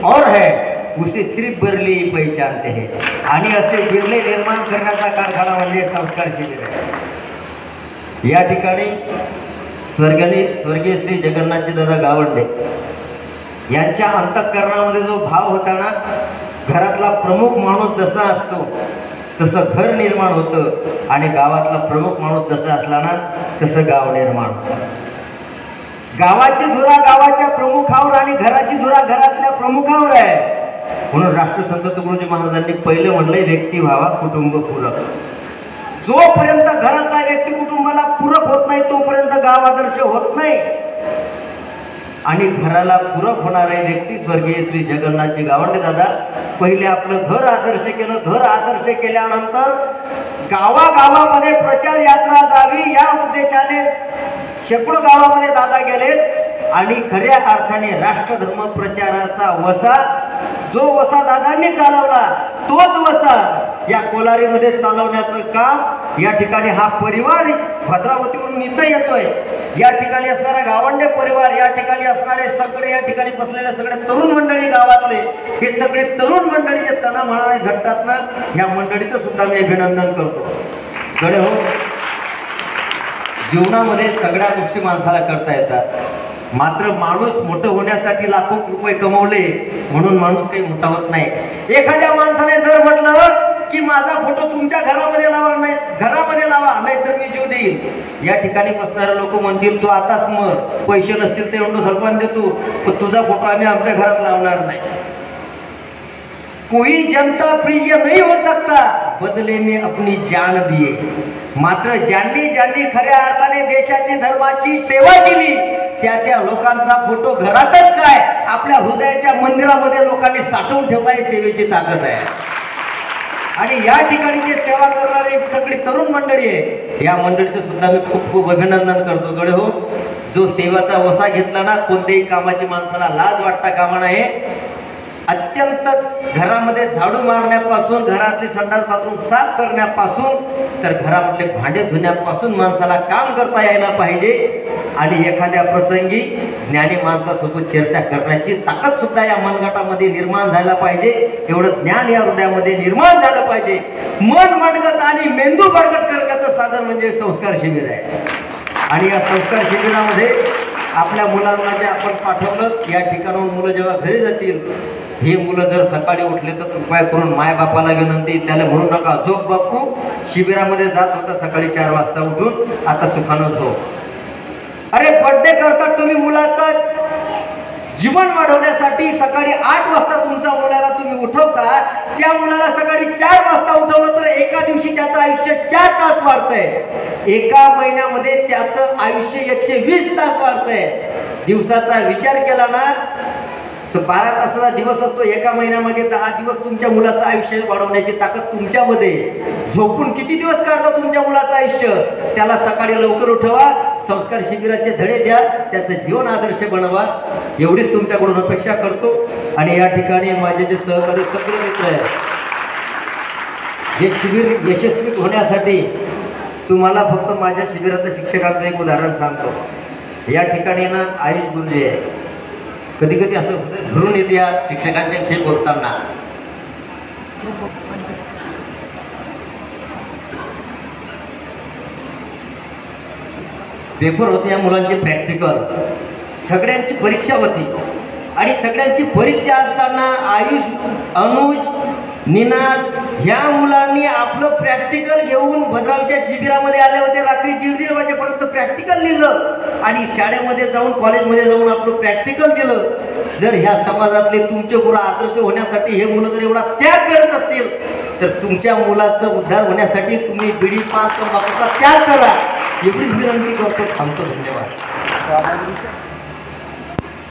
और है उसे सिर्फ बिरले ही पहचानते हैं। आणि असे बिरले निर्माण करण्याचा कारखाना म्हणजे संस्कार शिबिर आहे। या ठिकाणी स्वर्गीय श्री जगन्नाथजी दादा गावंडे यांच्या अंतःकरणामध्ये जो भाव होता ना, घरातला प्रमुख माणूस जसा असतो तसं घर निर्माण होतं आणि गावातला प्रमुख माणूस जसा असला ना तसं गाव निर्माण होतं। गावाची धुरा गावाच्या प्रमुखावर आणि घराची धुरा घरातल्या प्रमुखावर आहे। म्हणून राष्ट्रसंत तुकडोजी महाराजांनी पहिले म्हटले व्यक्ती व्हावा कुटुंब पूरक। जोपर्यंत घरातला व्यक्ती कुटुंबाला पूरक होत नाही तोपर्यंत गाव आदर्श होत नाही। आणि घराला पूरक होणारे व्यक्ती स्वर्गीय श्री जगन्नाथजी गावंडे दादा पहिले आपलं घर आदर्श केलं। घर आदर्श केल्यानंतर गावागावामध्ये प्रचार यात्रा जावी या उद्देशाने शेकडो गावामध्ये दादा गेले आणि खऱ्या अर्थाने राष्ट्रधर्म प्रचाराचा वसा जो वसा दादांनी चालवला तोच वसा या कोलारीमध्ये चालवण्याचं काम या ठिकाणी हा परिवार भद्रावतीवरून निश्चय येतोय। या ठिकाणी असणारा गावंडे परिवार, या ठिकाणी असणारे सगळे, या ठिकाणी बसलेले सगळे तरुण मंडळी गावातले हे सगळे तरुण मंडळी जे तना मनाने झटतात ना, या मंडळीचं सुद्धा मी अभिनंदन करतो। गडे हो, जीवनामध्ये सगळ्या गोष्टी माणसाला करता येतात, मात्र माणूस मोठं होण्यासाठी लाखो रुपये कमवले म्हणून माणूस काही मोठा होत नाही। एखाद्या माणसाने जर म्हटलं की माझा फोटो तुमच्या घरामध्ये लावा, नाही घरामध्ये लावा, नाही तर मी जीव देईल, या ठिकाणी बसणारे लोक म्हणतील तू आताच मर, पैसे नसतील ते म्हणतो सरपंच देतो, पण तुझा फोटो आम्ही आमच्या घरात लावणार नाही। कोई जनता प्रिय नहीं हो सकता, बदले में अपनी जान दिए। मात्र ज्यांनी ज्यांनी खऱ्या अर्थाने देशाची धर्माची सेवा केली त्या त्या लोकांचा फोटो घरातच काय आपल्या हृदयाच्या मंदिरामध्ये लोकांनी साठवून ठेवला, ही सेवेची ताकद आहे। आणि या ठिकाणी जे सेवा करणारे सगळी तरुण मंडळी आहे या मंडळीचं सुद्धा मी खूप खूप अभिनंदन करतो। गडे हो, जो सेवाचा वसा घेतला ना, कोणत्याही कामाची माणसाला लाज वाटता कामा नये। अत्यंत घरामध्ये झाडू मारण्यापासून, घरातले संडास बाथरूम साफ करण्यापासून तर घरामधले भांडे धुण्यापासून माणसाला काम करता यायला पाहिजे। आणि एखाद्या प्रसंगी ज्ञानी माणसासोबत चर्चा करण्याची ताकद सुद्धा या मनगटामध्ये निर्माण झाला पाहिजे। एवढं ज्ञान या हृदयामध्ये निर्माण झालं पाहिजे। मन मनगट आणि मेंदू बळकट करण्याचं साधन म्हणजे संस्कार शिबिर आहे। आणि या संस्कार शिबिरामध्ये आपल्या मुलांना जे आपण पाठवलं, या ठिकाणाहून मुलं जेव्हा घरी जातील, हे मुलं जर सकाळी उठले तर कृपया करून मायबापाला विनंती, त्याला म्हणू नका झोप बापू, शिबिरामध्ये जात होता सकाळी 4 वाजता उठून, आता सुखानं झोप। अरे बर्थडे करतात तुम्ही मुलाचं जीवन वाढवण्यासाठी सकाळी 8 वाजता तुमच्या मुलाला तुम्ही उठवता, त्या मुलाला सकाळी 4 वाजता उठवलं तर एका दिवशी त्याचं आयुष्य 4 तास वाढतंय। एका महिन्यामध्ये त्याचं आयुष्य 120 तास वाढतंय। दिवसाचा विचार केला ना तर 12 तासाचा दिवस असतो, एका महिन्यामध्ये 10 दिवस तुमच्या मुलाचं आयुष्य वाढवण्याची ताकद तुमच्यामध्ये। झोपून किती दिवस काढता तुमच्या मुलाचं आयुष्य, त्याला सकाळी लवकर उठवा, संस्कार शिबिराचे धडे द्या, त्याचं जीवन आदर्श बनवा, एवढीच तुमच्याकडून अपेक्षा करतो। आणि या ठिकाणी माझे जे सहकारी सगळे मित्र आहेत, हे शिबिर यशस्वी होण्यासाठी तुम्हाला फक्त माझ्या शिबिरातल्या शिक्षकांचं एक उदाहरण सांगतो। या ठिकाणी ना आयुष गुरुजी आहे, कधी कधी असं घरून येते या शिक्षकांच्या विषयी बोलताना, पेपर होते या मुलांची प्रॅक्टिकल, सगळ्यांची परीक्षा होती आणि सगळ्यांची परीक्षा असताना आयुष, अनुज, निनाद ह्या मुलांनी आपलं प्रॅक्टिकल घेऊन भद्रावतीच्या शिबिरामध्ये आले होते। रात्री 1:30 वाजेपर्यंत प्रॅक्टिकल लिहिलं आणि शाळेमध्ये जाऊन, कॉलेजमध्ये जाऊन आपलं प्रॅक्टिकल दिलं। जर ह्या समाजातले तुमचे मुलं आदर्श होण्यासाठी हे मुलं जर एवढा त्याग करत असतील तर तुमच्या मुलाचं उद्धार होण्यासाठी तुम्ही बिडी पान तंबाखूचा त्याग करा, एवढीच विनंती करतो। थांबतो, धन्यवाद।